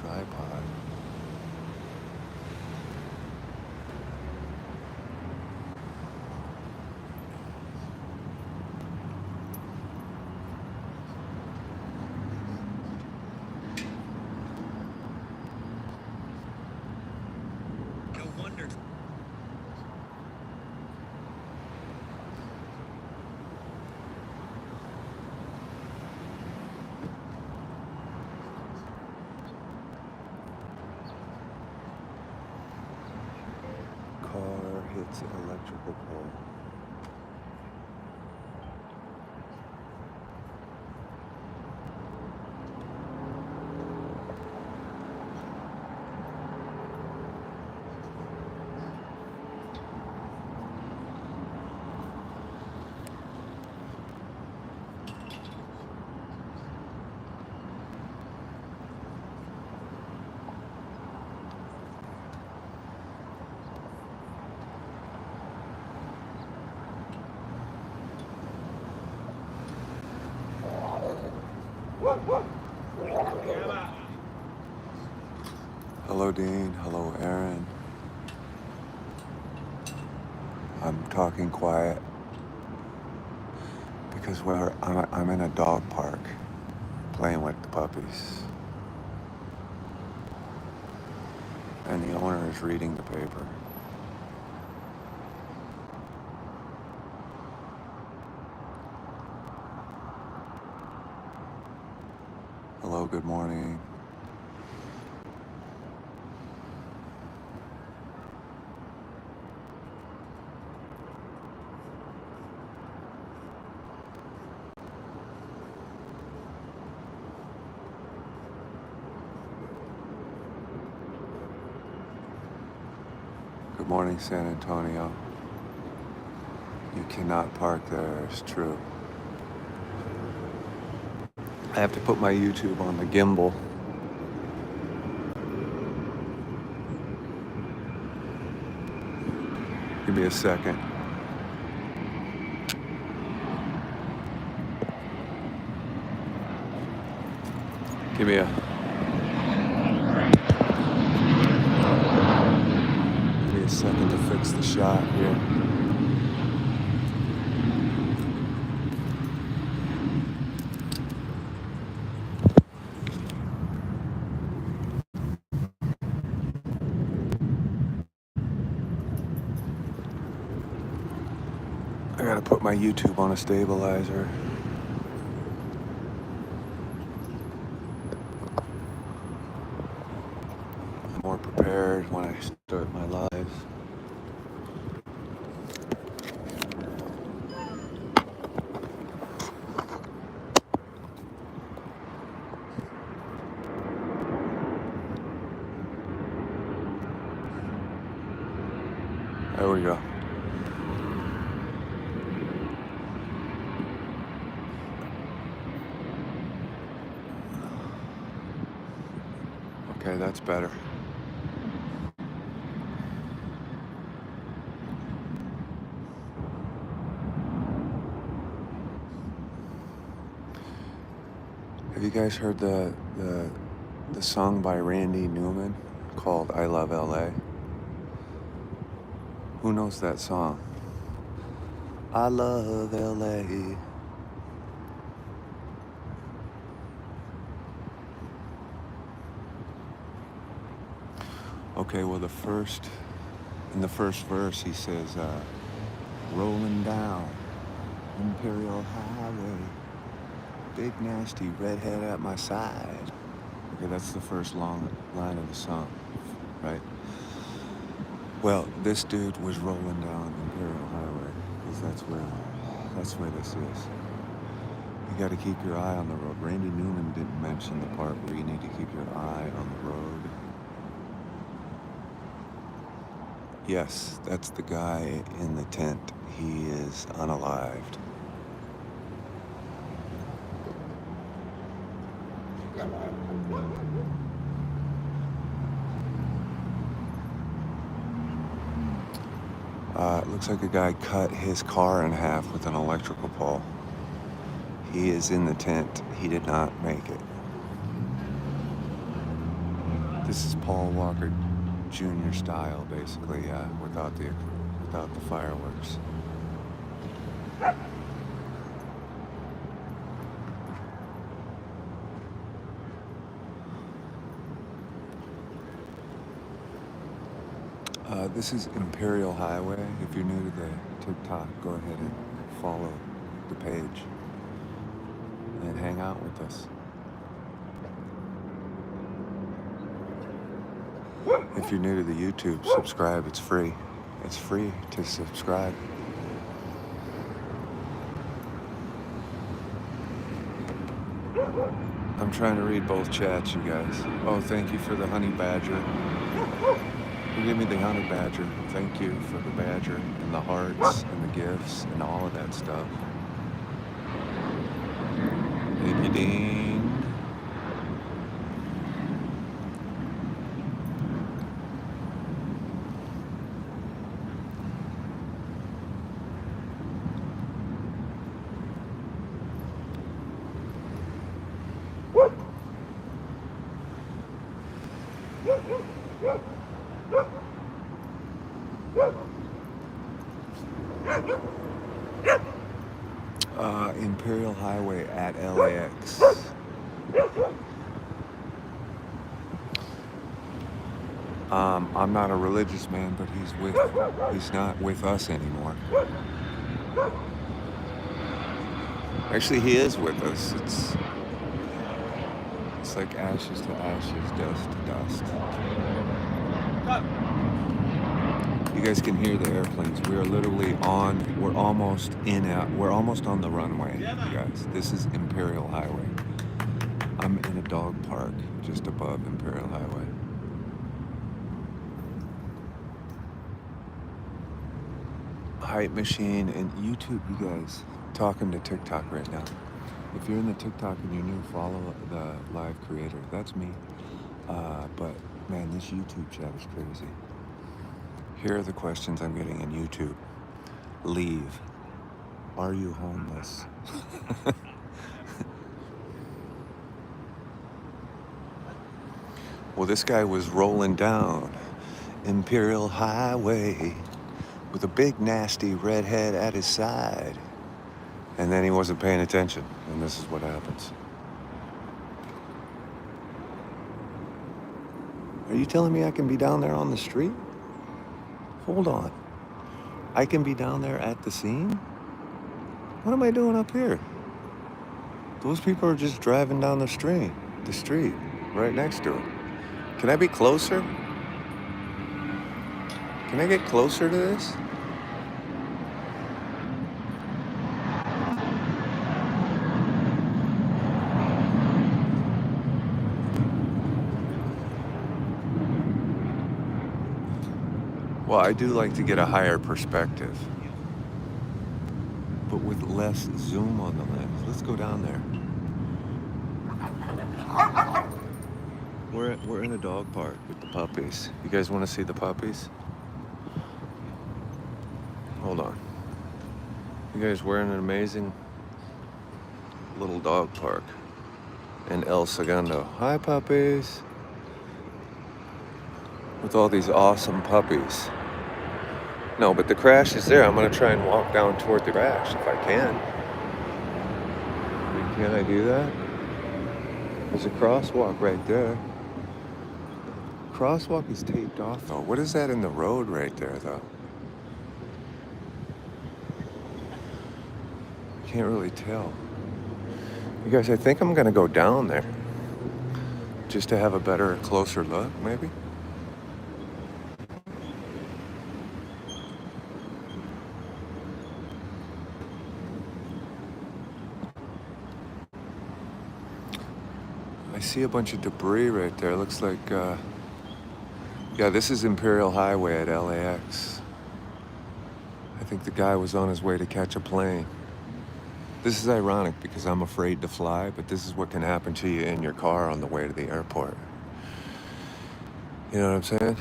iPod. No wonder. Car hits electrical pole. Hello, Dean. Hello, Aaron. I'm talking quiet because I'm in a dog park playing with the puppies. And the owner is reading the paper. Hello, good morning. Good morning, San Antonio. You cannot park there, it's true. I have to put my YouTube on the gimbal. Give me a second. Give me a second to fix the shot here. I gotta put my YouTube on a stabilizer. I'm more prepared when I start my lives. There we go. Okay, that's better. Have you guys heard the song by Randy Newman called I Love LA? Who knows that song? I love LA. Okay, well in the first verse he says, rolling down Imperial Highway, big nasty redhead at my side. Okay, that's the first long line of the song, right? Well, this dude was rolling down Imperial Highway, because that's where this is. You gotta keep your eye on the road. Randy Newman didn't mention the part where you need to keep your eye on the road. Yes, that's the guy in the tent. He is unalived. It looks like a guy cut his car in half with an electrical pole. He is in the tent. He did not make it. This is Paul Walker Jr. style, basically, without the fireworks. This is Imperial Highway. If you're new to the TikTok, go ahead and follow the page and hang out with us. If you're new to the YouTube, subscribe. It's free. It's free to subscribe. I'm trying to read both chats, you guys. Oh, thank you for the honey badger. You gave me the honey badger. Thank you for the badger and the hearts and the gifts and all of that stuff. Thank you, Dean. Imperial Highway at LAX. I'm not a religious man, but he's not with us anymore. Actually, he is with us. It's like ashes to ashes, dust to dust. You guys can hear the airplanes. We are literally we're almost on the runway, you guys. This is Imperial Highway. I'm in a dog park just above Imperial Highway. Hype Machine and YouTube, you guys, talking to TikTok right now. If you're in the TikTok and you're new, follow the live creator. That's me. But man, this YouTube chat is crazy. Here are the questions I'm getting in YouTube. Leave. Are you homeless? Well, this guy was rolling down Imperial Highway with a big nasty redhead at his side. And then he wasn't paying attention, and this is what happens. Are you telling me I can be down there on the street? Hold on. I can be down there at the scene? What am I doing up here? Those people are just driving down the street, right next to it. Can I be closer? Can I get closer to this? Well, I do like to get a higher perspective, but with less zoom on the lens. Let's go down there. We're in a dog park with the puppies. You guys want to see the puppies? Hold on. You guys, we're in an amazing little dog park in El Segundo. Hi, puppies. With all these awesome puppies. No, but the crash is there. I'm going to try and walk down toward the crash if I can. Can I do that? There's a crosswalk right there. Crosswalk is taped off, though. What is that in the road right there, though? Can't really tell. You guys, I think I'm going to go down there. Just to have a better, closer look, maybe? I see a bunch of debris right there. Looks like, yeah, this is Imperial Highway at LAX. I think the guy was on his way to catch a plane. This is ironic because I'm afraid to fly, but this is what can happen to you in your car on the way to the airport. You know what I'm saying?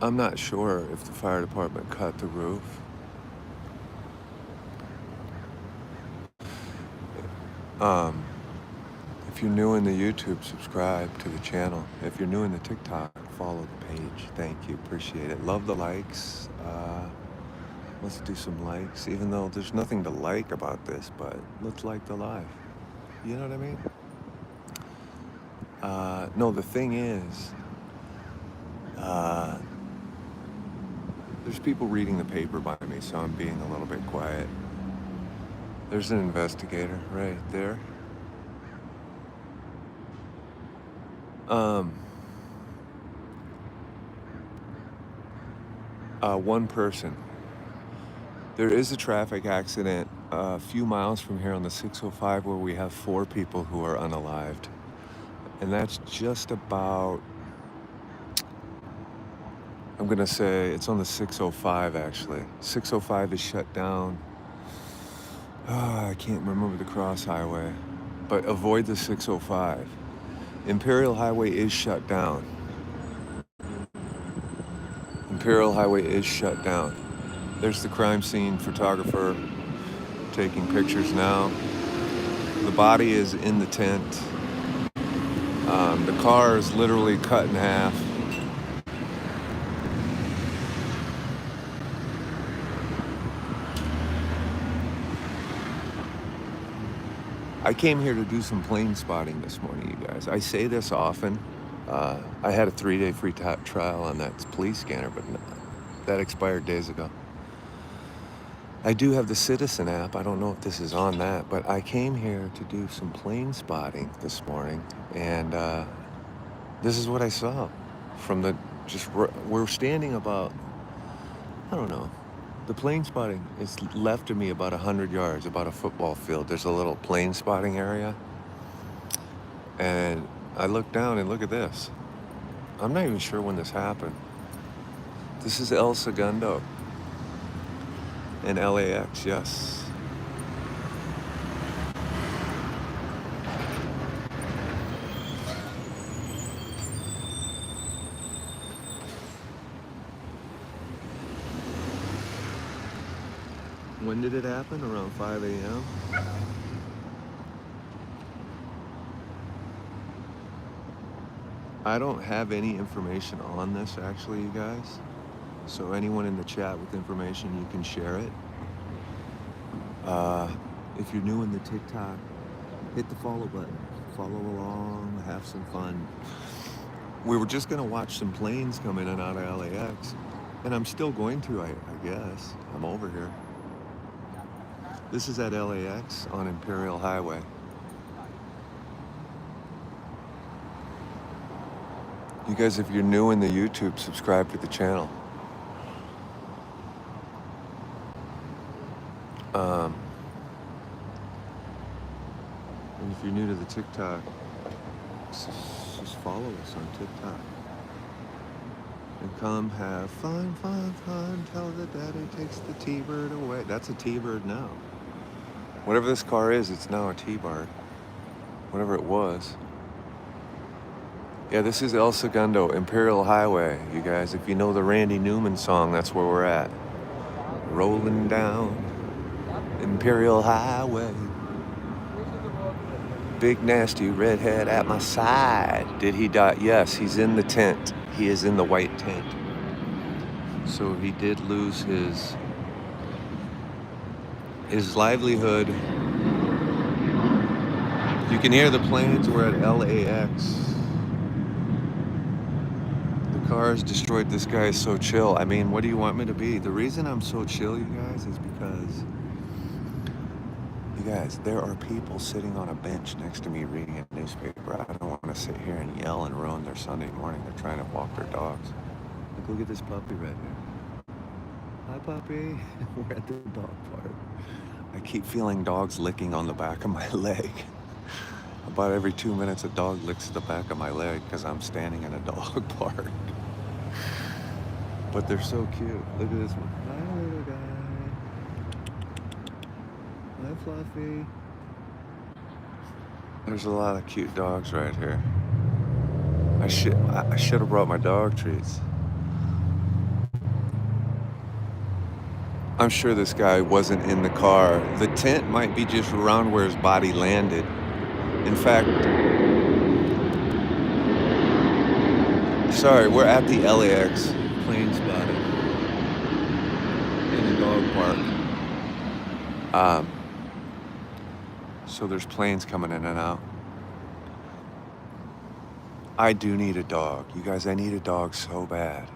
I'm not sure if the fire department cut the roof. Um, if you're new in the YouTube, subscribe to the channel. If you're new in the TikTok, follow the page. Thank you, appreciate it. Love the likes. Let's do some likes, even though there's nothing to like about this, but let's like the live. You know what I mean? No, the thing is, uh, there's people reading the paper by me, so I'm being a little bit quiet. There's an investigator right there. Um, One person. There is a traffic accident a few miles from here on the 605 where we have 4 people who are unalived. And that's just about, I'm gonna say it's on the 605 actually. 605 is shut down. I can't remember the cross highway, but avoid the 605. Imperial Highway is shut down. Imperial Highway is shut down. There's the crime scene photographer taking pictures now. The body is in the tent. The car is literally cut in half. I came here to do some plane spotting this morning, you guys. I say this often. I had a 3-day free trial on that police scanner, but that expired days ago. I do have the Citizen app. I don't know if this is on that, but I came here to do some plane spotting this morning, and this is what I saw from the, we're standing about, I don't know, the plane spotting is left of me about 100 yards, about a football field. There's a little plane spotting area, and I look down and look at this. I'm not even sure when this happened. This is El Segundo in LAX, yes. When did it happen? Around 5 a.m.? I don't have any information on this, actually, you guys. So anyone in the chat with information, you can share it. If you're new in the TikTok, hit the follow button. Follow along, have some fun. We were just gonna watch some planes come in and out of LAX. And I'm still going to, I guess. I'm over here. This is at LAX on Imperial Highway. You guys, if you're new in the YouTube, subscribe to the channel. And if you're new to the TikTok, just follow us on TikTok. And come have fun, fun, fun. Tell the daddy takes the T-Bird away. That's a T-Bird now. Whatever this car is, it's now a T-Bird. Whatever it was. Yeah, this is El Segundo, Imperial Highway, you guys. If you know the Randy Newman song, that's where we're at. Rolling down Imperial Highway. Big nasty redhead at my side. Did he die? Yes, he's in the tent. He is in the white tent. So he did lose his livelihood. You can hear the planes. We're at LAX. The cars destroyed. This guy is so chill. I mean, what do you want me to be? The reason I'm so chill, you guys, is because, you guys, there are people sitting on a bench next to me reading a newspaper. I don't want to sit here and yell and ruin their Sunday morning. They're trying to walk their dogs. Look at this puppy right here. Hi, puppy. We're at the dog park. I keep feeling dogs licking on the back of my leg. About every 2 minutes, a dog licks the back of my leg because I'm standing in a dog park. But they're so cute. Look at this one. Hi, little guy. Hi, Fluffy. There's a lot of cute dogs right here. I should have brought my dog treats. I'm sure this guy wasn't in the car. The tent might be just around where his body landed. In fact, sorry, we're at the LAX. Plane spotted in a dog park. So there's planes coming in and out. I do need a dog. You guys, I need a dog so bad.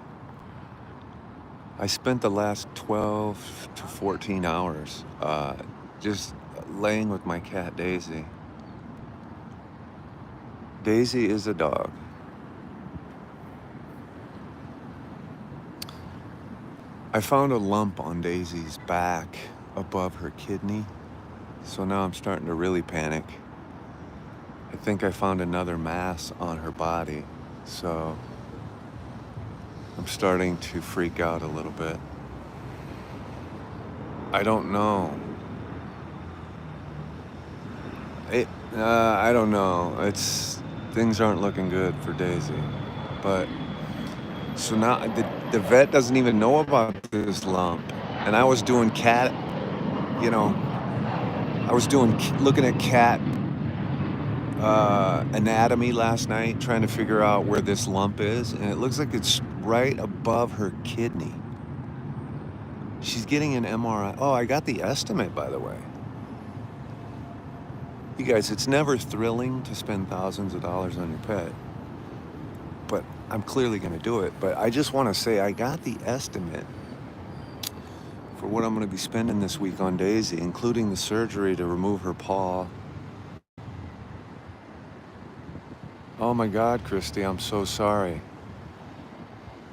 I spent the last 12 to 14 hours just laying with my cat, Daisy. Daisy is a dog. I found a lump on Daisy's back above her kidney, so now I'm starting to really panic. I think I found another mass on her body, so I'm starting to freak out a little bit. I don't know. I don't know. Things aren't looking good for Daisy, but so now the vet doesn't even know about this lump, and I was doing cat, you know, I was looking at cat anatomy last night, trying to figure out where this lump is, and it looks like it's right above her kidney. She's getting an MRI. Oh, I got the estimate, by the way. You guys, it's never thrilling to spend thousands of dollars on your pet, but I'm clearly going to do it. But I just want to say I got the estimate for what I'm going to be spending this week on Daisy, including the surgery to remove her paw. Oh my God, Christy, I'm so sorry.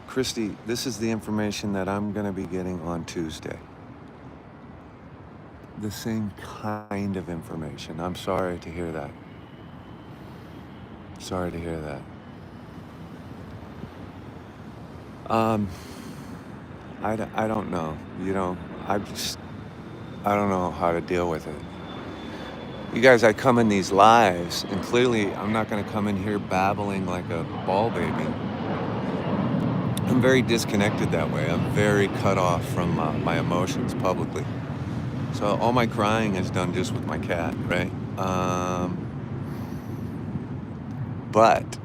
Christy, this is the information that I'm going to be getting on Tuesday. The same kind of information. I'm sorry to hear that. Sorry to hear that. I don't know. I don't know how to deal with it. You guys, I come in these lives, and clearly I'm not going to come in here babbling like a ball baby. I'm very disconnected that way. I'm very cut off from my emotions publicly. So all my crying is done just with my cat, right? But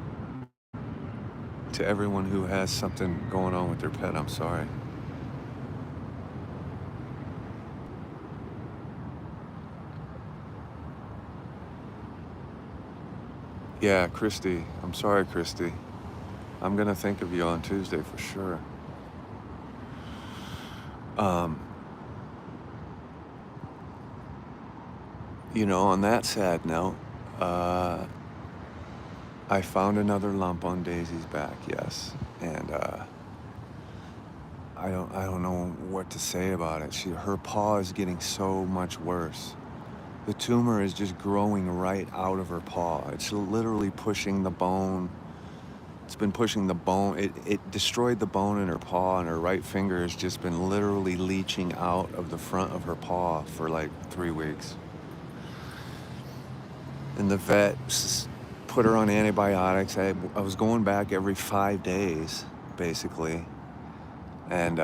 to everyone who has something going on with their pet, I'm sorry. Yeah, Christy. I'm sorry, Christy. I'm going to think of you on Tuesday for sure. On that sad note, I found another lump on Daisy's back, yes. And I don't know what to say about it. Her paw is getting so much worse. The tumor is just growing right out of her paw. It's literally pushing the bone. It's been pushing the bone. It destroyed the bone in her paw, and her right finger has just been literally leaching out of the front of her paw for like 3 weeks. And the vet put her on antibiotics. I was going back every 5 days, basically. And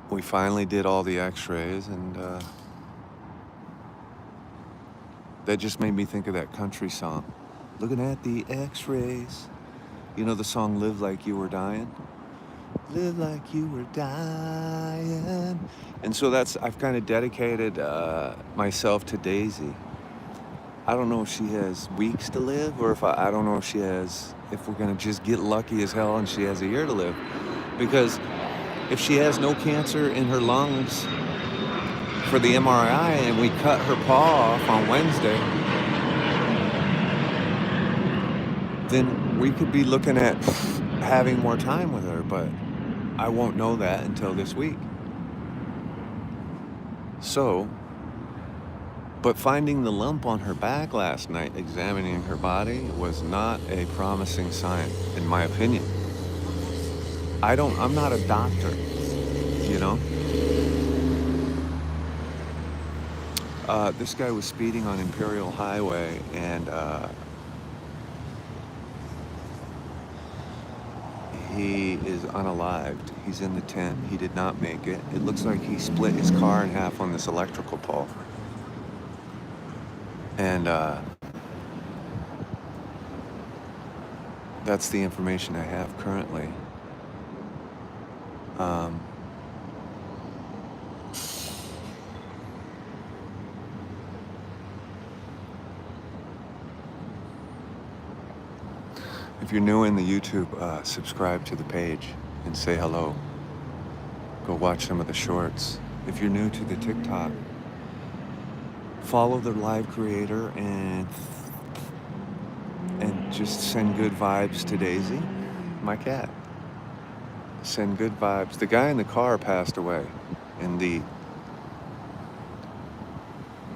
we finally did all the x-rays, and that just made me think of that country song. Looking at the x-rays. You know the song Live Like You Were Dying? Live like you were dying. And so I've kind of dedicated myself to Daisy. I don't know if she has weeks to live, or if I don't know if we're gonna just get lucky as hell and she has a year to live. Because if she has no cancer in her lungs for the MRI and we cut her paw off on Wednesday, then we could be looking at having more time with her, but I won't know that until this week. But finding the lump on her back last night, examining her body, was not a promising sign, in my opinion. I'm not a doctor, you know? This guy was speeding on Imperial Highway, and He is unalived. He's in the tent. He did not make it. It looks like he split his car in half on this electrical pole. And that's the information I have currently. If you're new in the YouTube, subscribe to the page and say hello. Go watch some of the shorts. If you're new to the TikTok, follow the live creator and just send good vibes to Daisy, my cat. Send good vibes. The guy in the car passed away, and the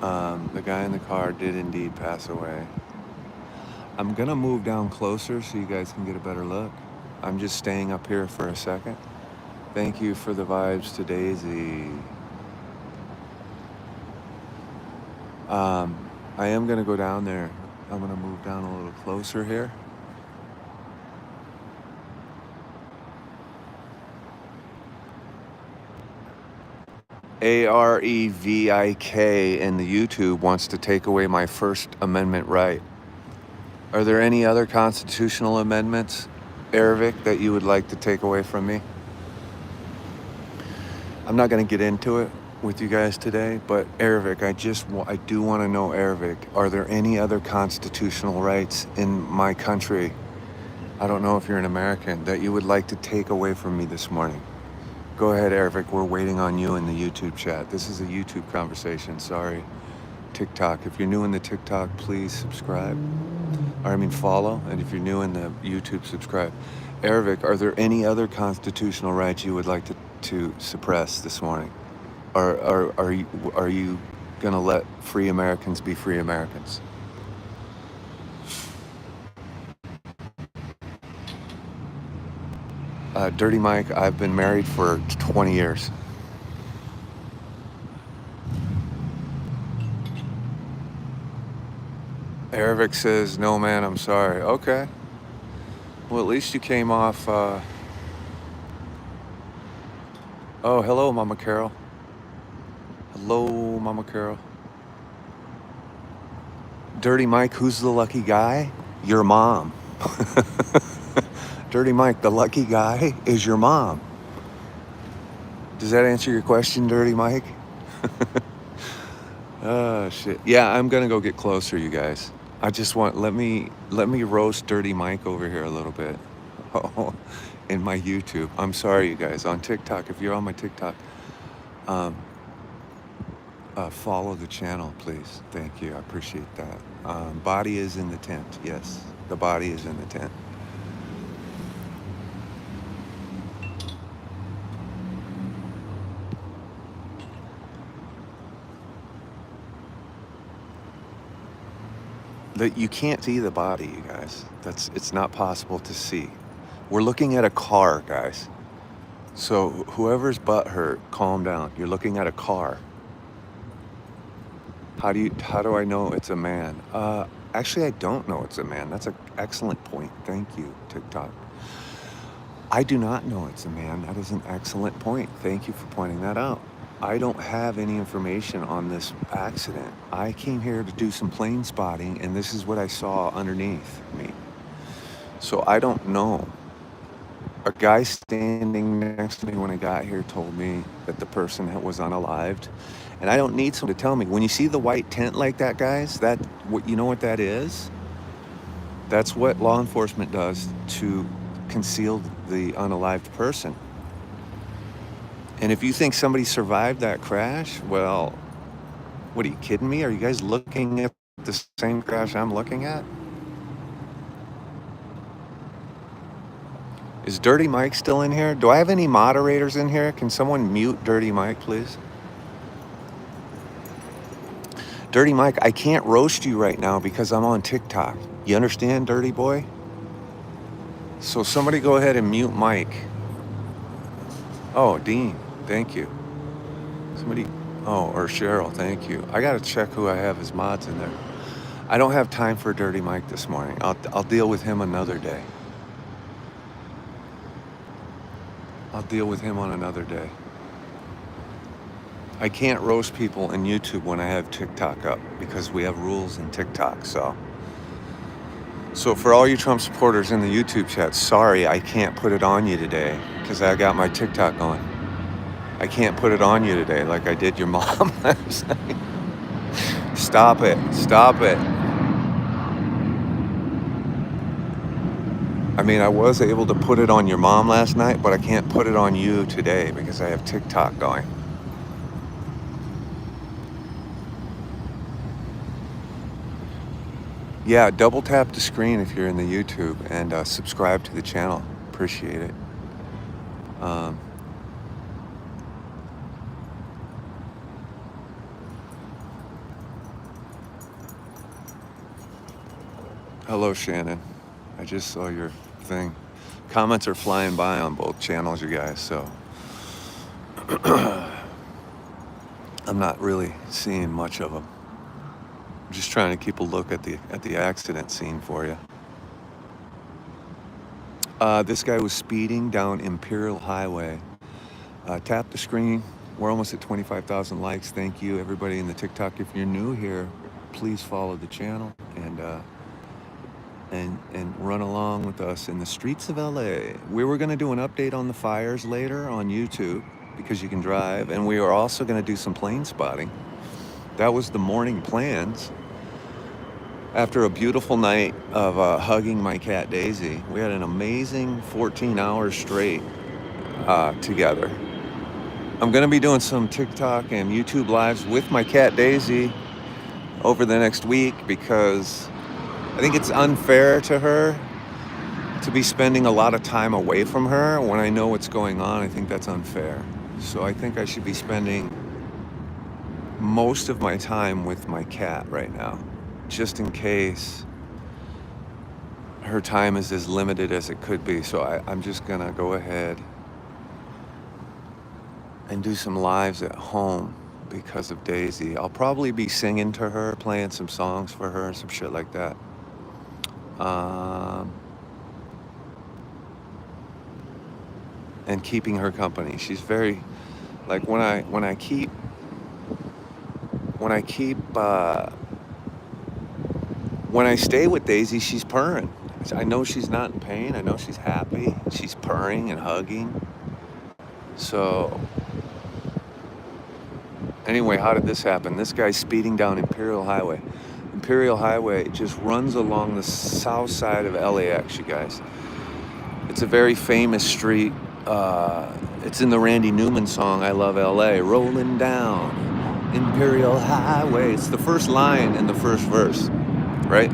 guy in the car did indeed pass away. I'm gonna move down closer so you guys can get a better look. I'm just staying up here for a second. Thank you for the vibes to Daisy. I am gonna go down there. I'm gonna move down a little closer here. Arevik in the YouTube wants to take away my First Amendment right. Are there any other constitutional amendments, Arevik, that you would like to take away from me? I'm not going to get into it with you guys today, but Arevik, I do want to know, Arevik, are there any other constitutional rights in my country? I don't know if you're an American, that you would like to take away from me this morning. Go ahead, Arevik, we're waiting on you in the YouTube chat. This is a YouTube conversation, sorry. TikTok, if you're new in the TikTok, please subscribe. Follow, and if you're new in the YouTube, subscribe. Arevik, are there any other constitutional rights you would like to suppress this morning? Or are you gonna let free Americans be free Americans? Dirty Mike, I've been married for 20 years. Arevik says, no man, I'm sorry. Okay. Well, at least you came off, Oh, hello, Mama Carol. Hello, Mama Carol. Dirty Mike, who's the lucky guy? Your mom. Dirty Mike, the lucky guy is your mom. Does that answer your question, Dirty Mike? Oh, shit. Yeah, I'm gonna go get closer, you guys. I just want, let me roast Dirty Mike over here a little bit. Oh, in my YouTube. I'm sorry, you guys. On TikTok, if you're on my TikTok, follow the channel, please. Thank you. I appreciate that. Body is in the tent. Yes, the body is in the tent. You can't see the body, you guys. It's not possible to see. We're looking at a car, guys. So whoever's butt hurt, calm down. You're looking at a car. How do I know it's a man? Actually, I don't know it's a man. That's an excellent point. Thank you, TikTok. I do not know it's a man. That is an excellent point. Thank you for pointing that out. I don't have any information on this accident. I came here to do some plane spotting, and this is what I saw underneath me. So I don't know. A guy standing next to me when I got here told me that the person was unalived. And I don't need someone to tell me. When you see the white tent like that, guys, you know what that is? That's what law enforcement does to conceal the unalived person. And if you think somebody survived that crash, well, what, are you kidding me? Are you guys looking at the same crash I'm looking at? Is Dirty Mike still in here? Do I have any moderators in here? Can someone mute Dirty Mike, please? Dirty Mike, I can't roast you right now because I'm on TikTok. You understand, Dirty Boy? So somebody go ahead and mute Mike. Oh, Dean, thank you. Or Cheryl, thank you. I gotta check who I have as mods in there. I don't have time for Dirty Mike this morning. I'll deal with him another day. I'll deal with him on another day. I can't roast people in YouTube when I have TikTok up because we have rules in TikTok. So for all you Trump supporters in the YouTube chat, sorry, I can't put it on you today because I got my TikTok going. I can't put it on you today like I did your mom last night. Stop it. Stop it. I mean, I was able to put it on your mom last night, but I can't put it on you today because I have TikTok going. Yeah, double tap the screen if you're in the YouTube and subscribe to the channel. Appreciate it. Hello, Shannon. I just saw your thing. Comments are flying by on both channels, you guys, so I'm not really seeing much of them. I'm just trying to keep a look at the accident scene for you. This guy was speeding down Imperial Highway. Tap the screen. We're almost at 25,000 likes. Thank you, everybody in the TikTok. If you're new here, please follow the channel and run along with us in the streets of LA. We were going to do an update on the fires later on YouTube because you can drive, and we were also going to do some plane spotting. That was the morning plans. After a beautiful night of hugging my cat Daisy, we had an amazing 14 hours straight together. I'm going to be doing some TikTok and YouTube lives with my cat Daisy over the next week because I think it's unfair to her to be spending a lot of time away from her when I know what's going on. I think that's unfair. So I think I should be spending most of my time with my cat right now, just in case her time is as limited as it could be. So I'm just gonna go ahead and do some lives at home because of Daisy. I'll probably be singing to her, playing some songs for her, some shit like that. And keeping her company. She's very, like when I stay with Daisy, she's purring. I know she's not in pain. I know she's happy. She's purring and hugging. So anyway, how did this happen? This guy's speeding down Imperial Highway. Imperial Highway just runs along the south side of LAX, you guys. It's a very famous street. It's in the Randy Newman song, I Love LA. Rolling down Imperial Highway. It's the first line in the first verse, right?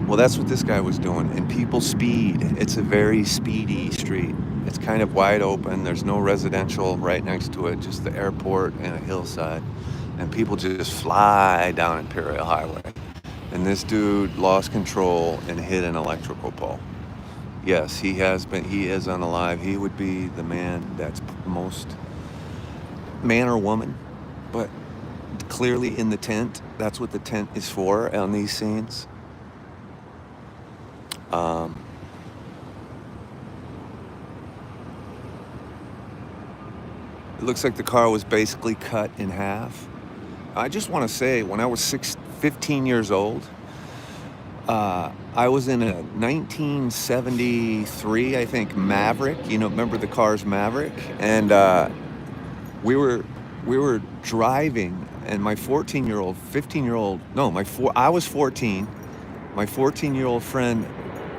Well, that's what this guy was doing. And people speed. It's a very speedy street. It's kind of wide open. There's no residential right next to it, just the airport and a hillside. And people just fly down Imperial Highway. And this dude lost control and hit an electrical pole. Yes, he is unalive. He would be the man that's most, man or woman, but clearly in the tent. That's what the tent is for on these scenes. It looks like the car was basically cut in half. I just want to say, when I was 15 years old, I was in a 1973, I think, Maverick. You know, remember the car's Maverick? And we were driving, and my 14-year-old, 15-year-old, no, I was 14. My 14-year-old friend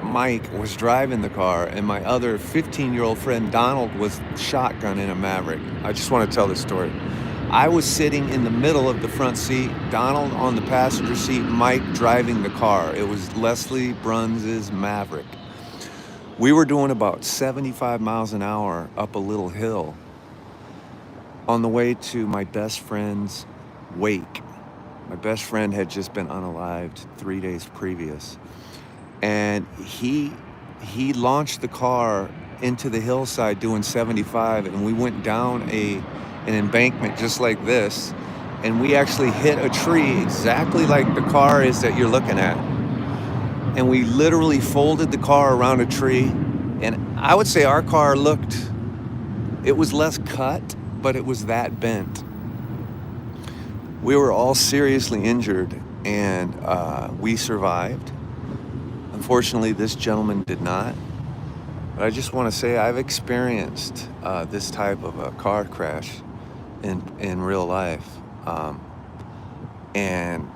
Mike was driving the car, and my other 15-year-old friend Donald was shotgunning a Maverick. I just want to tell this story. I was sitting in the middle of the front seat, Donald on the passenger seat, Mike driving the car. It was Leslie Bruns's Maverick. We were doing about 75 miles an hour up a little hill on the way to my best friend's wake. My best friend had just been unalived 3 days previous. And he launched the car into the hillside doing 75, and we went down an embankment just like this, and we actually hit a tree exactly like the car is that you're looking at. And we literally folded the car around a tree, and I would say our car looked It was less cut, but it was that bent. We were all seriously injured, and we survived. Unfortunately, this gentleman did not. But I just want to say I've experienced this type of a car crash in real life, and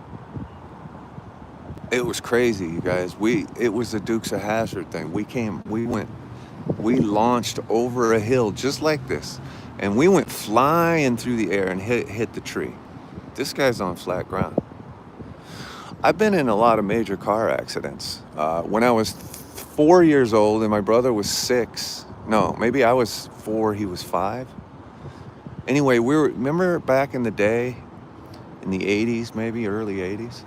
it was crazy, you guys. It was the Dukes of Hazzard thing. We launched over a hill just like this, and we went flying through the air and hit the tree. This guy's on flat ground. I've been in a lot of major car accidents. When I was 4 years old and my brother was 6, no, maybe I was 4, he was 5. Anyway, remember back in the day, in the 80s, maybe early 80s?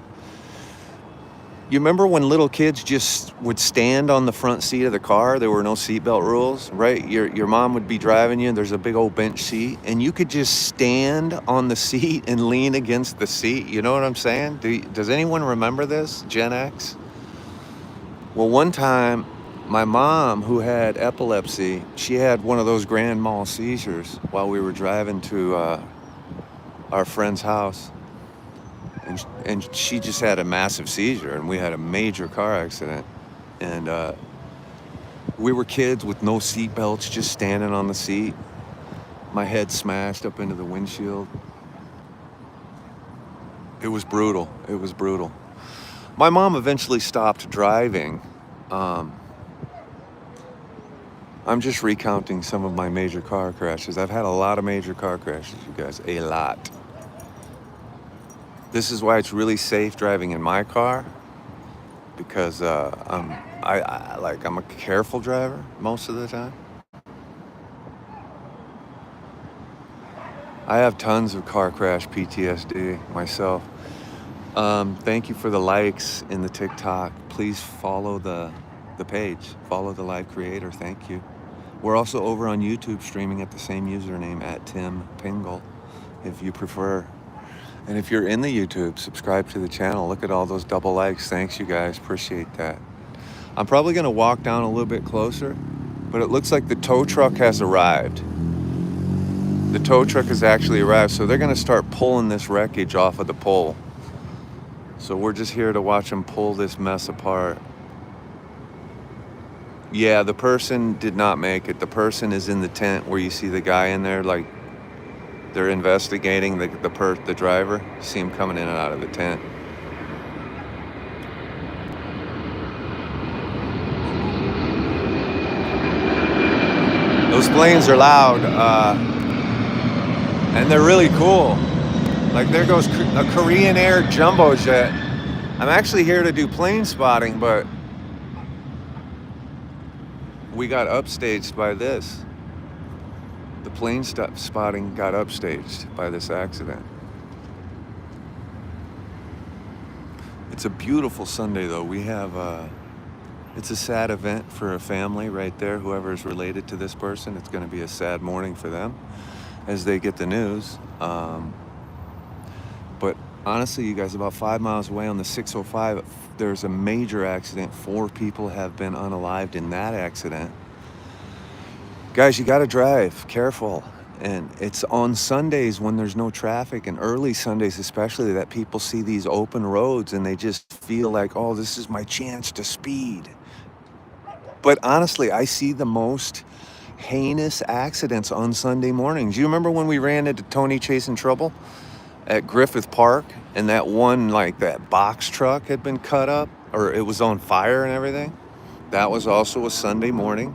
You remember when little kids just would stand on the front seat of the car? There were no seatbelt rules, right? Your mom would be driving you, and there's a big old bench seat, and you could just stand on the seat and lean against the seat. You know what I'm saying? Does anyone remember this, Gen X? Well, one time, my mom, who had epilepsy, she had one of those grand mal seizures while we were driving to our friend's house. And she just had a massive seizure, and we had a major car accident. And we were kids with no seat belts, just standing on the seat. My head smashed up into the windshield. It was brutal. It was brutal. My mom eventually stopped driving. I'm just recounting some of my major car crashes. I've had a lot of major car crashes, you guys, a lot. This is why it's really safe driving in my car, because I'm a careful driver most of the time. I have tons of car crash PTSD myself. Thank you for the likes in the TikTok. Please follow the page. Follow the live creator. Thank you. We're also over on YouTube streaming at the same username at Tim Pingle, if you prefer. And if you're in the YouTube, subscribe to the channel. Look at all those double likes. Thanks, you guys. Appreciate that. I'm probably going to walk down a little bit closer, but it looks like the tow truck has arrived. The tow truck has actually arrived, so they're going to start pulling this wreckage off of the pole. So we're just here to watch them pull this mess apart. Yeah, the person did not make it. The person is in the tent where you see the guy in there, like, they're investigating the driver. You see him coming in and out of the tent. Those planes are loud, and they're really cool. Like, there goes a Korean Air jumbo jet. I'm actually here to do plane spotting, but we got upstaged by this. The plane spotting got upstaged by this accident. It's a beautiful Sunday, though. We have, it's a sad event for a family right there. Whoever is related to this person, it's going to be a sad morning for them as they get the news. But honestly, you guys, about 5 miles away on the 605, there's a major accident. 4 people have been unalived in that accident. Guys, you got to drive careful. And it's on Sundays when there's no traffic, and early Sundays especially, that people see these open roads and they just feel like, oh, this is my chance to speed. But honestly, I see the most heinous accidents on Sunday mornings. You remember when we ran into Tony Chasing Trouble at Griffith Park, and that one, like, that box truck had been cut up, or it was on fire and everything? That was also a Sunday morning.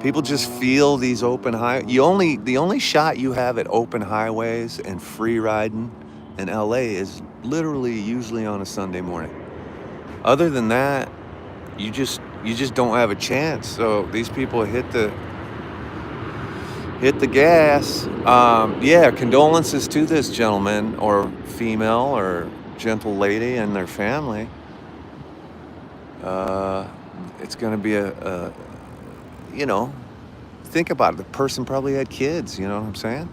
People just feel these open the only shot you have at open highways and free riding in LA is literally usually on a Sunday morning. Other than that, you just don't have a chance. So these people hit the gas. Yeah, condolences to this gentleman or female or gentle lady and their family. It's going to be think about it. The person probably had kids, you know what I'm saying?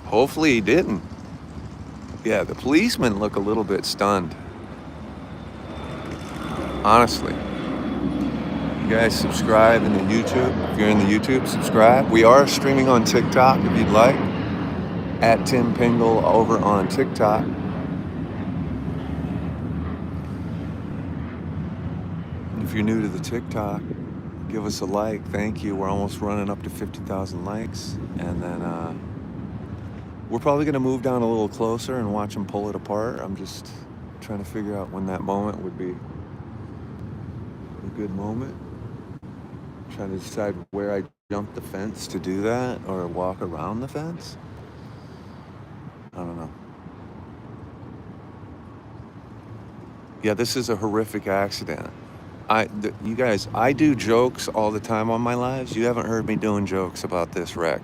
Hopefully he didn't. Yeah, the policemen look a little bit stunned. Honestly. You guys subscribe in the YouTube. If you're in the YouTube, subscribe. We are streaming on TikTok if you'd like. At Tim Pingle over on TikTok. If you're new to the TikTok, give us a like. Thank you. We're almost running up to 50,000 likes. And then we're probably going to move down a little closer and watch them pull it apart. I'm just trying to figure out when that moment would be a good moment. Trying to decide where I jump the fence to do that or walk around the fence. I don't know. Yeah, this is a horrific accident. You guys, I do jokes all the time on my lives. You haven't heard me doing jokes about this wreck.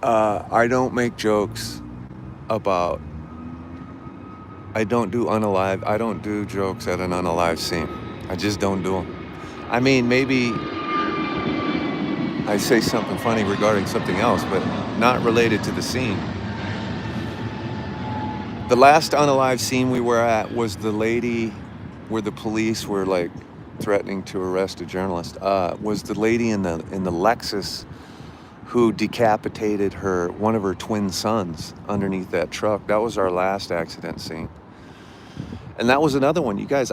I don't make jokes about. I don't do jokes at an unalive scene. I just don't do them. I mean, maybe I say something funny regarding something else, but not related to the scene. The last unalive scene we were at was the lady where the police were like threatening to arrest a journalist. Was the lady in the Lexus who decapitated one of her twin sons underneath that truck. That was our last accident scene. And that was another one. You guys,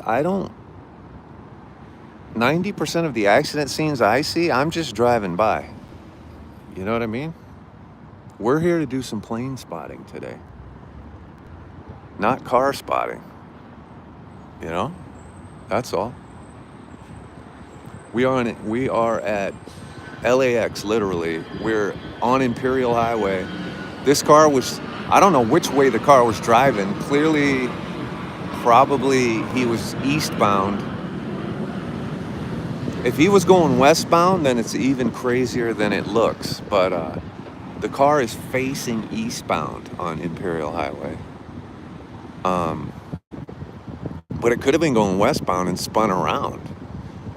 90% of the accident scenes I see, I'm just driving by. You know what I mean? We're here to do some plane spotting today. Not car spotting. You know? That's all. We are at LAX, literally. We're on Imperial Highway. This car was, I don't know which way the car was driving. Clearly, probably he was eastbound. If he was going westbound, then it's even crazier than it looks. But the car is facing eastbound on Imperial Highway. But it could have been going westbound and spun around.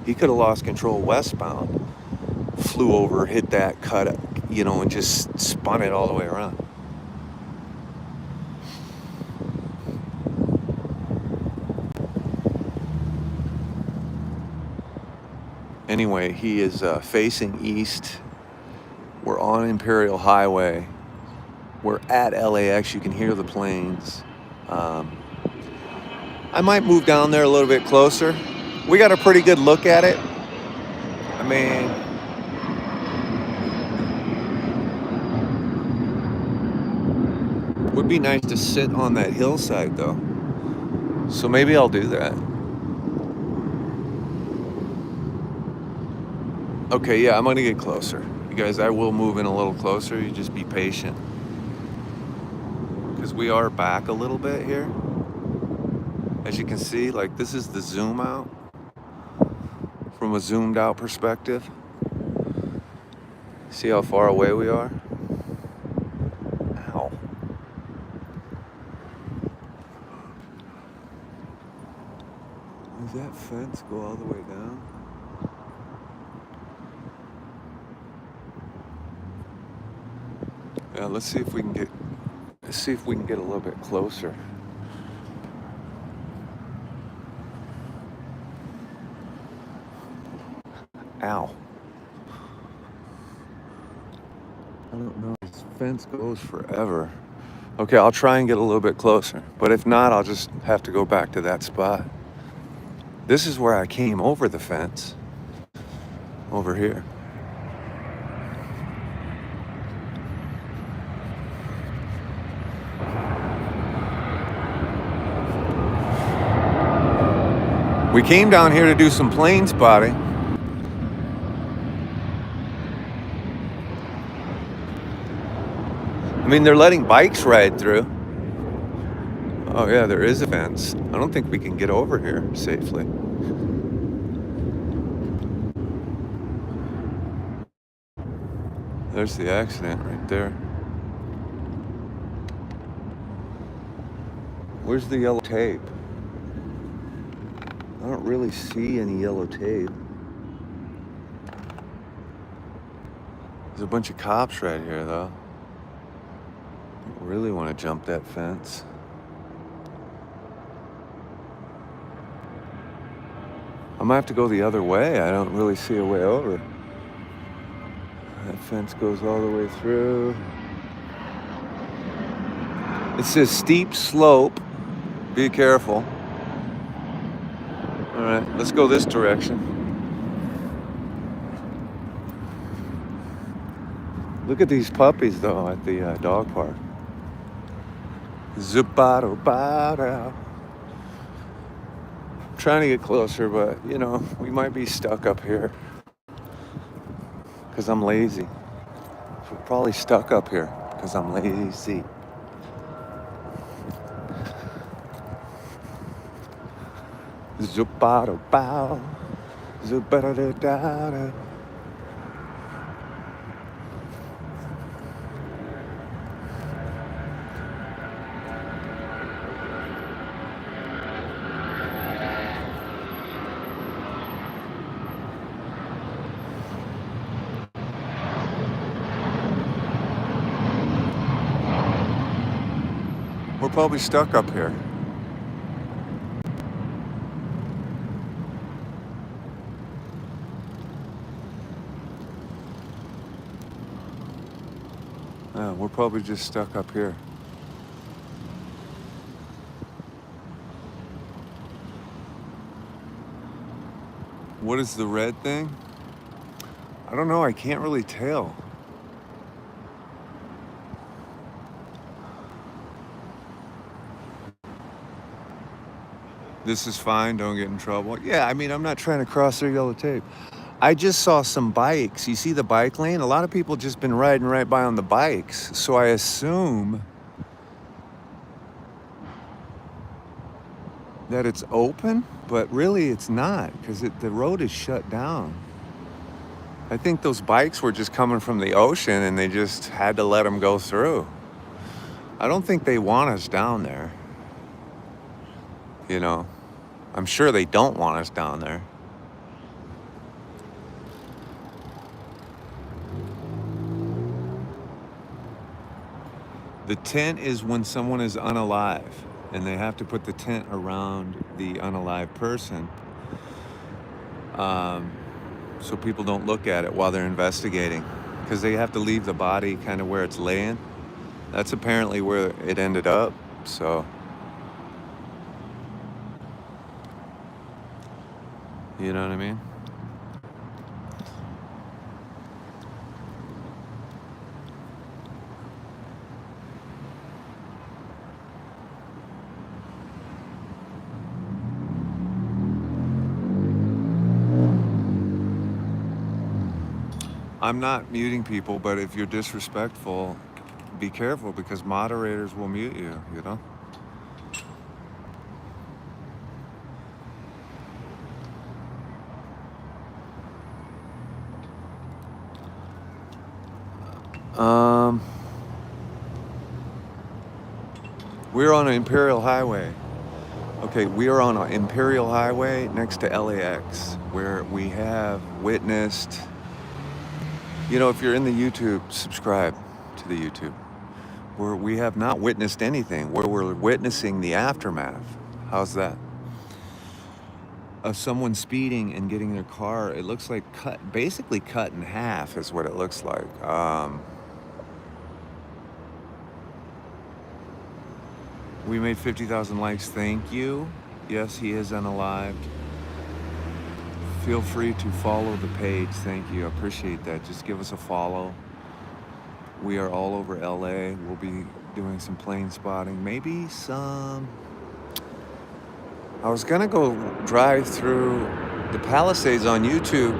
He could have lost control westbound, flew over, hit that cut, and just spun it all the way around. Anyway, he is facing east. We're on Imperial Highway. We're at LAX. You can hear the planes. I might move down there a little bit closer. We got a pretty good look at it. I mean, would be nice to sit on that hillside though. So maybe I'll do that. Okay, yeah, I'm gonna get closer. You guys, I will move in a little closer. You just be patient. Because we are back a little bit here. As you can see, like this is the zoom out. From a zoomed out perspective. See how far away we are? Ow. Does that fence go all the way down? Yeah, let's see if we can get a little bit closer. Ow. I don't know. This fence goes forever. Okay, I'll try and get a little bit closer. But if not, I'll just have to go back to that spot. This is where I came over the fence. Over here. We came down here to do some plane spotting. I mean, they're letting bikes ride through. Oh yeah, there is a fence. I don't think we can get over here safely. There's the accident right there. Where's the yellow tape? I don't really see any yellow tape. There's a bunch of cops right here, though. I really want to jump that fence. I might have to go the other way. I don't really see a way over. That fence goes all the way through. It says steep slope. Be careful. All right, let's go this direction. Look at these puppies, though, at the dog park. Zip-ba-do-ba-da. Trying to get closer, but, you know, we might be stuck up here. Because I'm lazy. We're probably stuck up here because I'm lazy. Zip-ba-do-bow. Zip-ba-da-da-da-da. We're probably stuck up here. We're probably just stuck up here. What is the red thing? I don't know. I can't really tell. This is fine. Don't get in trouble. Yeah, I mean, I'm not trying to cross their yellow tape. I just saw some bikes. You see the bike lane? A lot of people just been riding right by on the bikes. So I assume that it's open, but really it's not because the road is shut down. I think those bikes were just coming from the ocean and they just had to let them go through. I don't think they want us down there. You know, I'm sure they don't want us down there. The tent is when someone is unalive and they have to put the tent around the unalive person so people don't look at it while they're investigating because they have to leave the body kind of where it's laying. That's apparently where it ended up, so. You know what I mean? I'm not muting people, but if you're disrespectful, be careful because moderators will mute you, you know? We're on an Imperial Highway. Okay, we are on an Imperial Highway next to LAX, where we have witnessed, you know, if you're in the YouTube, subscribe to the YouTube, where we have not witnessed anything, where we're witnessing the aftermath. How's that? Of someone speeding and getting their car, it looks like basically cut in half is what it looks like. We made 50,000 likes. Thank you. Yes, he is unalived. Feel free to follow the page. Thank you. I appreciate that. Just give us a follow. We are all over LA. We'll be doing some plane spotting. Maybe some. I was going to go drive through the Palisades on YouTube.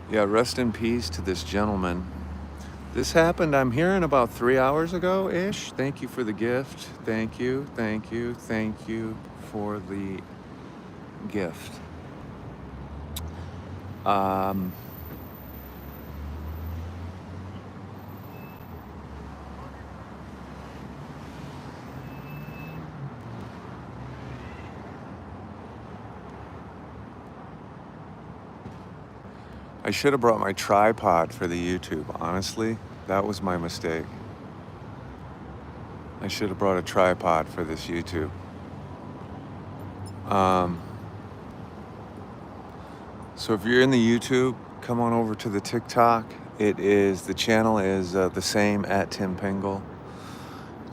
Yeah, rest in peace to this gentleman. This happened, I'm hearing, about 3 hours ago-ish. Thank you for the gift. Thank you, thank you, thank you for the gift. I should have brought my tripod for the YouTube. Honestly, that was my mistake. I should have brought a tripod for this YouTube. So if you're in the YouTube, come on over to the TikTok. The channel is the same, at Tim Pingle.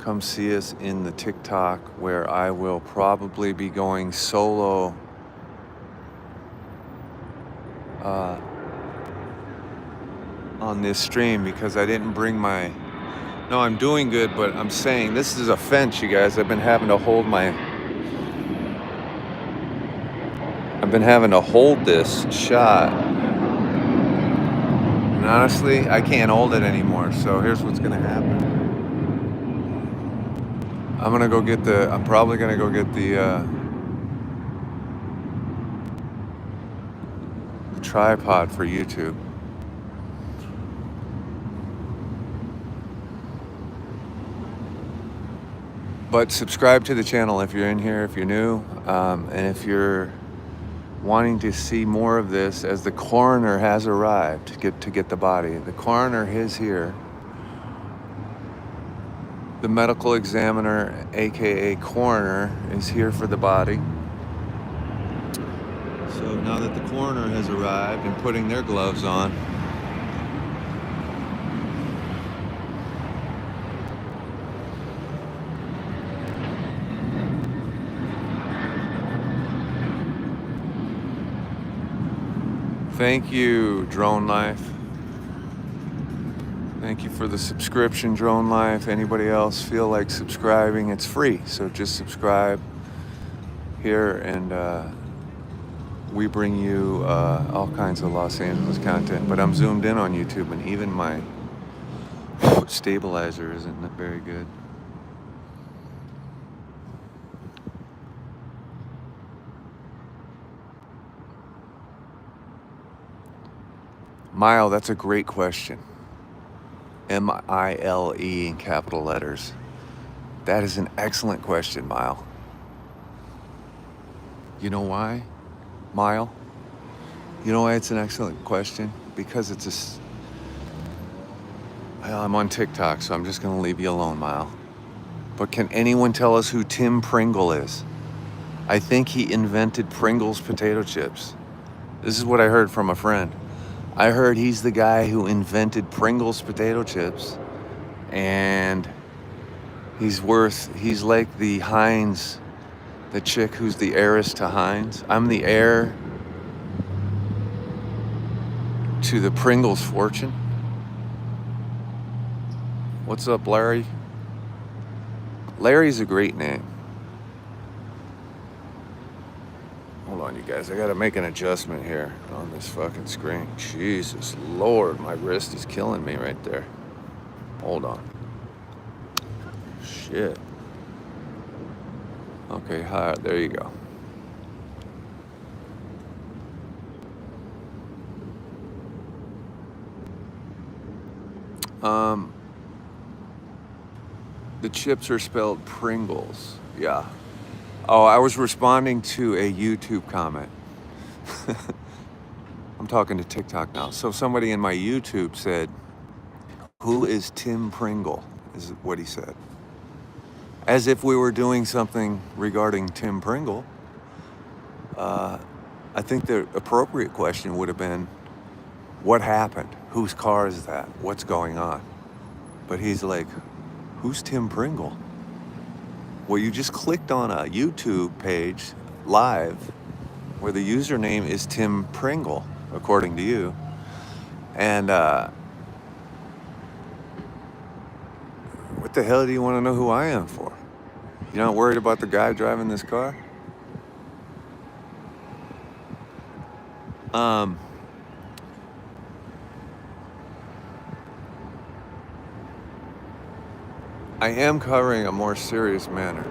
Come see us in the TikTok, where I will probably be going solo on this stream, because I didn't bring my... No, I'm doing good, but I'm saying this is a fence, you guys. I've been having to hold this shot. And honestly, I can't hold it anymore. So here's what's gonna happen. I'm probably gonna go get the tripod for YouTube. But subscribe to the channel if you're in here, if you're new, and if you're wanting to see more of this, as the coroner has arrived to get the body. The coroner is here. The medical examiner, aka coroner, is here for the body. So now that the coroner has arrived and putting their gloves on, thank you, Drone Life. Thank you for the subscription, Drone Life. Anybody else feel like subscribing? It's free, so just subscribe here, and we bring you all kinds of Los Angeles content. But I'm zoomed in on YouTube, and even my stabilizer isn't very good. Mile, that's a great question. Mile in capital letters. That is an excellent question, Mile. You know why, Mile? You know why it's an excellent question? Because I'm on TikTok, so I'm just gonna leave you alone, Mile. But can anyone tell us who Tim Pringle is? I think he invented Pringles potato chips. This is what I heard from a friend. I heard he's the guy who invented Pringles potato chips, and he's like the Heinz, the chick who's the heiress to Heinz. I'm the heir to the Pringles fortune. What's up, Larry? Larry's a great name. Hold on, you guys. I gotta make an adjustment here on this fucking screen. Jesus Lord, my wrist is killing me right there. Hold on. Shit. Okay, hi, there you go. The chips are spelled Pringles. Yeah. Oh, I was responding to a YouTube comment. I'm talking to TikTok now. So somebody in my YouTube said, "Who is Tim Pringle?" is what he said. As if we were doing something regarding Tim Pringle. I think the appropriate question would have been, what happened? Whose car is that? What's going on? But he's like, who's Tim Pringle? Well, you just clicked on a YouTube page live where the username is Tim Pringle, according to you. And what the hell do you want to know who I am for? You're not worried about the guy driving this car? I am covering a more serious manner.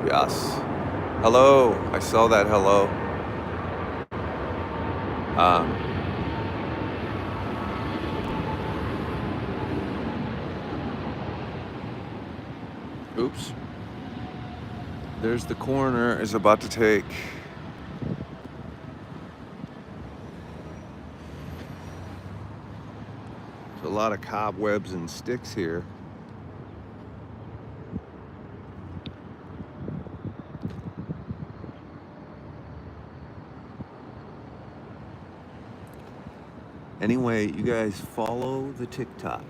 Yes. Hello. I saw that hello. Oops. There's the coroner is about to take lot of cobwebs and sticks here. Anyway, you guys follow the TikTok.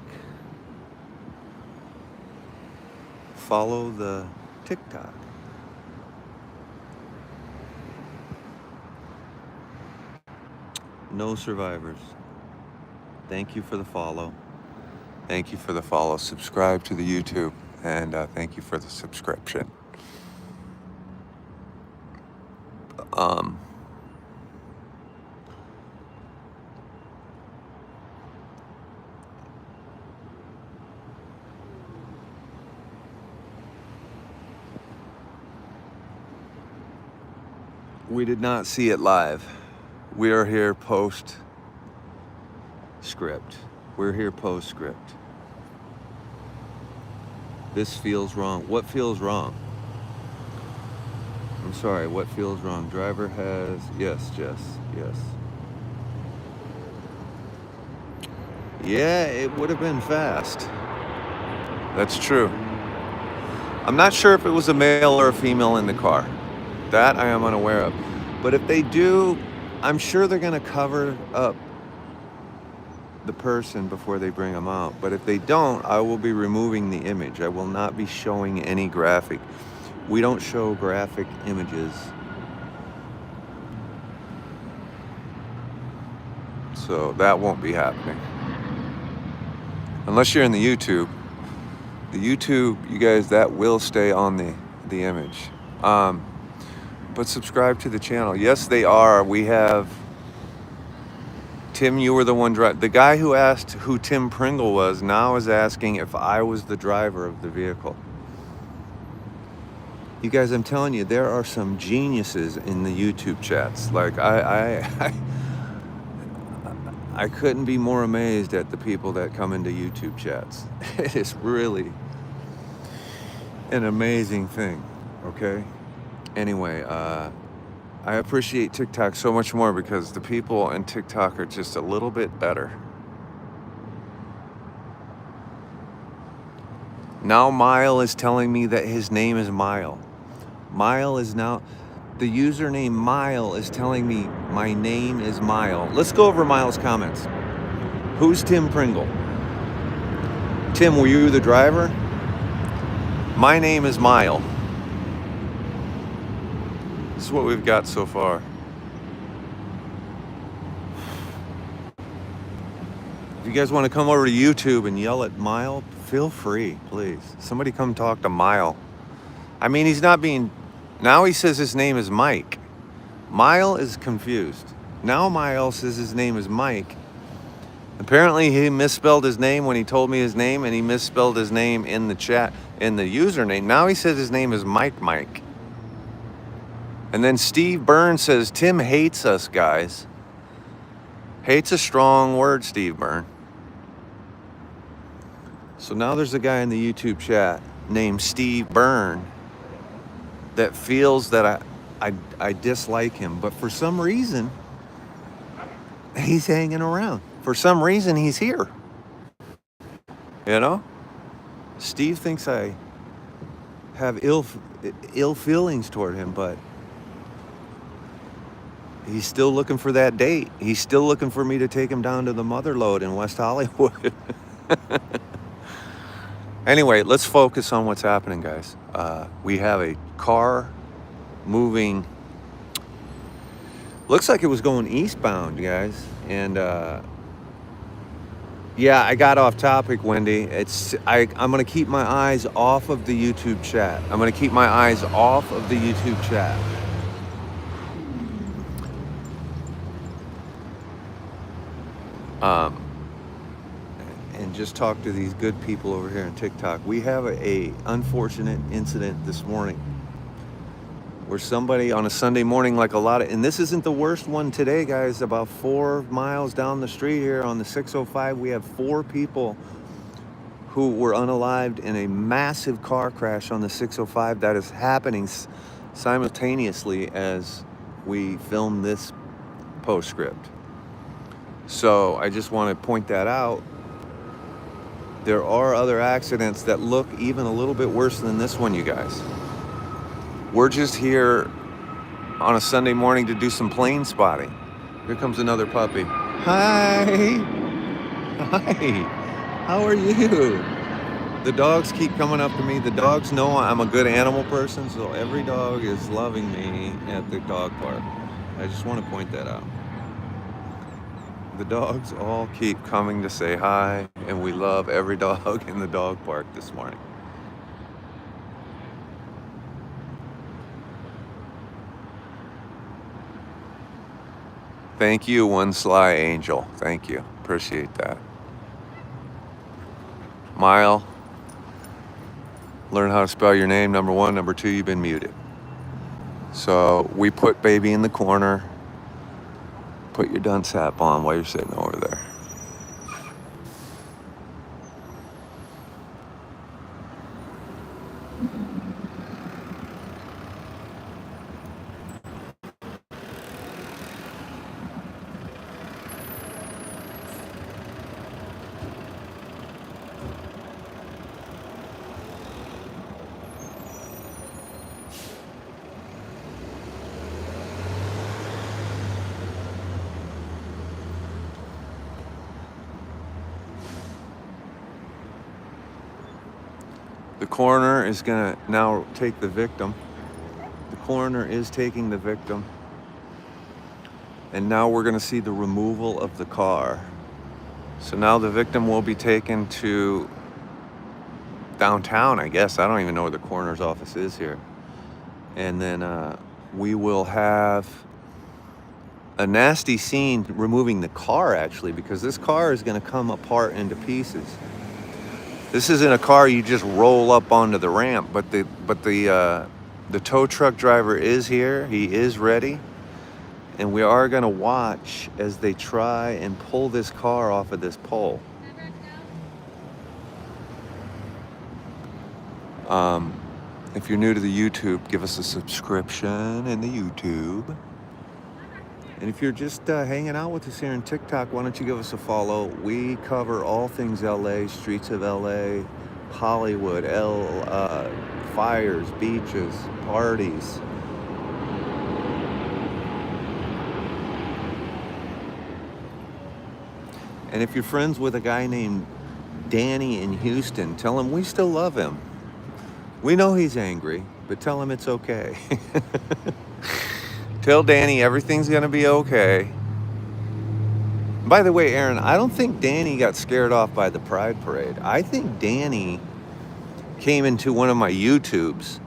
Follow the TikTok. No survivors. Thank you for the follow. Thank you for the follow. Subscribe to the YouTube, and thank you for the subscription. Um, we did not see it live. We are here post script. We're here post script. This feels wrong. What feels wrong? I'm sorry, what feels wrong? Driver has, yes, Jess, yes. Yeah, it would have been fast. That's true. I'm not sure if it was a male or a female in the car. That I am unaware of. But if they do, I'm sure they're going to cover up the person before they bring them out. But if they don't, I will be removing the image. I will not be showing any graphic. We don't show graphic images. So that won't be happening. Unless you're in the YouTube. The YouTube, you guys, that will stay on the image. But subscribe to the channel. Yes, they are. We have Tim, you were the one driving. The guy who asked who Tim Pringle was now is asking if I was the driver of the vehicle. You guys, I'm telling you, there are some geniuses in the YouTube chats. Like I couldn't be more amazed at the people that come into YouTube chats. It is really an amazing thing. Okay. Anyway, I appreciate TikTok so much more because the people in TikTok are just a little bit better. Now Mile is telling me that his name is Mile. Mile is now, the username Mile is telling me my name is Mile. Let's go over Mile's comments. Who's Tim Pringle? Tim, were you the driver? My name is Mile. This is what we've got so far. If you guys want to come over to YouTube and yell at Mile, feel free, please. Somebody come talk to Mile. I mean, he's not being... Now he says his name is Mike. Mile is confused. Now Mile says his name is Mike. Apparently he misspelled his name when he told me his name, and he misspelled his name in the chat, in the username. Now he says his name is Mike. And then Steve Byrne says, Tim hates us, guys. Hate's a strong word, Steve Byrne. So now there's a guy in the YouTube chat named Steve Byrne that feels that I dislike him. But for some reason, he's hanging around. For some reason, he's here. You know? Steve thinks I have ill feelings toward him, but he's still looking for that date. He's still looking for me to take him down to the Motherlode in West Hollywood. Anyway, let's focus on what's happening, guys. We have a car moving. Looks like it was going eastbound, guys. And yeah, I got off topic, Wendy. I'm gonna keep my eyes off of the YouTube chat. I'm gonna keep my eyes off of the YouTube chat. And just talk to these good people over here on TikTok. We have a unfortunate incident this morning where somebody on a Sunday morning, like a lot of, and this isn't the worst one today, guys. About 4 miles down the street here on the 605, we have 4 people who were unalived in a massive car crash on the 605 that is happening simultaneously as we film this postscript. So I just want to point that out. There are other accidents that look even a little bit worse than this one, you guys. We're just here on a Sunday morning to do some plane spotting. Here comes another puppy. Hi. Hi. How are you? The dogs keep coming up to me. The dogs know I'm a good animal person, so every dog is loving me at the dog park. I just want to point that out. The dogs all keep coming to say hi, and we love every dog in the dog park this morning. Thank you, one sly angel. Thank you. Appreciate that. Mile, learn how to spell your name, number one. Number two, you've been muted. So we put baby in the corner. Put your dunce hat on while you're sitting over there. The coroner is gonna now take the victim. The coroner is taking the victim. And now we're gonna see the removal of the car. So now the victim will be taken to downtown, I guess. I don't even know where the coroner's office is here. And then we will have a nasty scene removing the car, actually, because this car is gonna come apart into pieces. This isn't a car you just roll up onto the ramp, but the tow truck driver is here. He is ready, and we are gonna watch as they try and pull this car off of this pole. If you're new to the YouTube, give us a subscription in the YouTube. And if you're just hanging out with us here on TikTok, why don't you give us a follow? We cover all things LA, streets of LA, Hollywood, fires, beaches, parties. And if you're friends with a guy named Danny in Houston, tell him we still love him. We know he's angry, but tell him it's okay. Tell Danny everything's gonna be okay. By the way, Aaron, I don't think Danny got scared off by the Pride Parade. I think Danny came into one of my YouTubes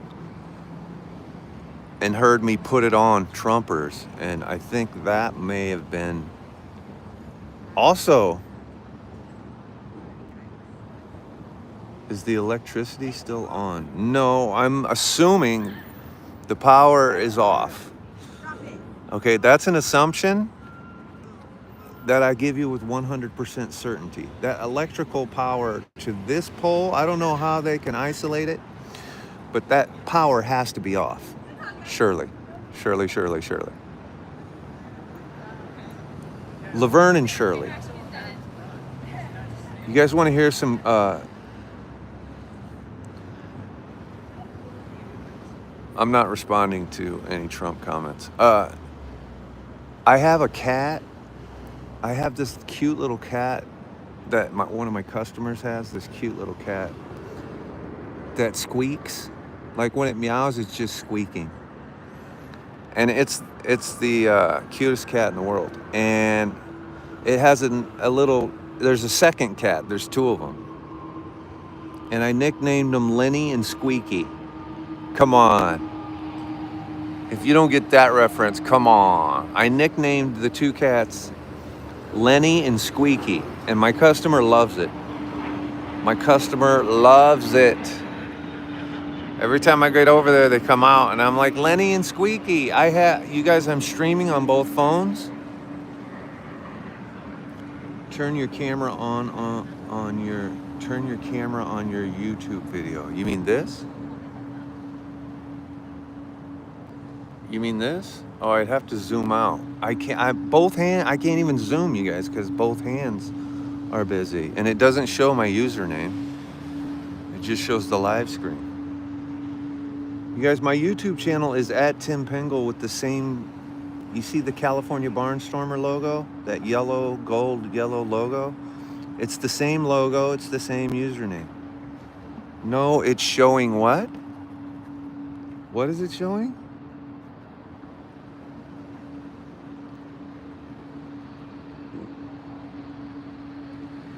and heard me put it on Trumpers, and I think that may have been also. Is the electricity still on? No, I'm assuming the power is off. Okay, that's an assumption that I give you with 100% certainty. That electrical power to this pole, I don't know how they can isolate it, but that power has to be off. Surely. Laverne and Shirley. You guys want to hear some I'm not responding to any Trump comments. I have a cat. I have this cute little cat that one of my customers has, this cute little cat that squeaks. Like when it meows, it's just squeaking. And it's the cutest cat in the world. And it has there's a second cat. There's two of them. And I nicknamed them Lenny and Squeaky. Come on. If you don't get that reference, come on. I nicknamed the two cats Lenny and Squeaky, and my customer loves it. My customer loves it. Every time I get over there, they come out, and I'm like, Lenny and Squeaky. You guys, I'm streaming on both phones. Turn your camera on your YouTube video. You mean this? You mean this? Oh, I'd have to zoom out. I can't even zoom, you guys, because both hands are busy. And it doesn't show my username. It just shows the live screen. You guys, my YouTube channel is at Tim Pengle with the same, you see the California Barnstormer logo? That yellow, gold, yellow logo? It's the same logo, it's the same username. No, it's showing what? What is it showing?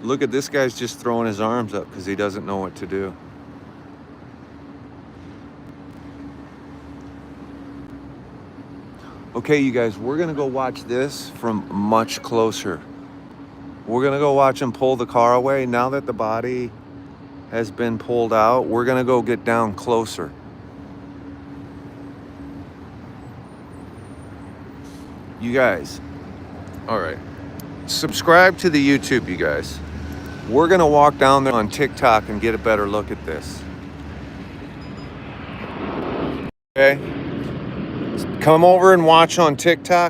Look at this guy's just throwing his arms up because he doesn't know what to do. Okay, you guys, we're gonna go watch this from much closer. We're gonna go watch him pull the car away. Now that the body has been pulled out, we're gonna go get down closer. You guys, all right, subscribe to the YouTube, you guys. We're gonna walk down there on TikTok and get a better look at this. Okay? Come over and watch on TikTok.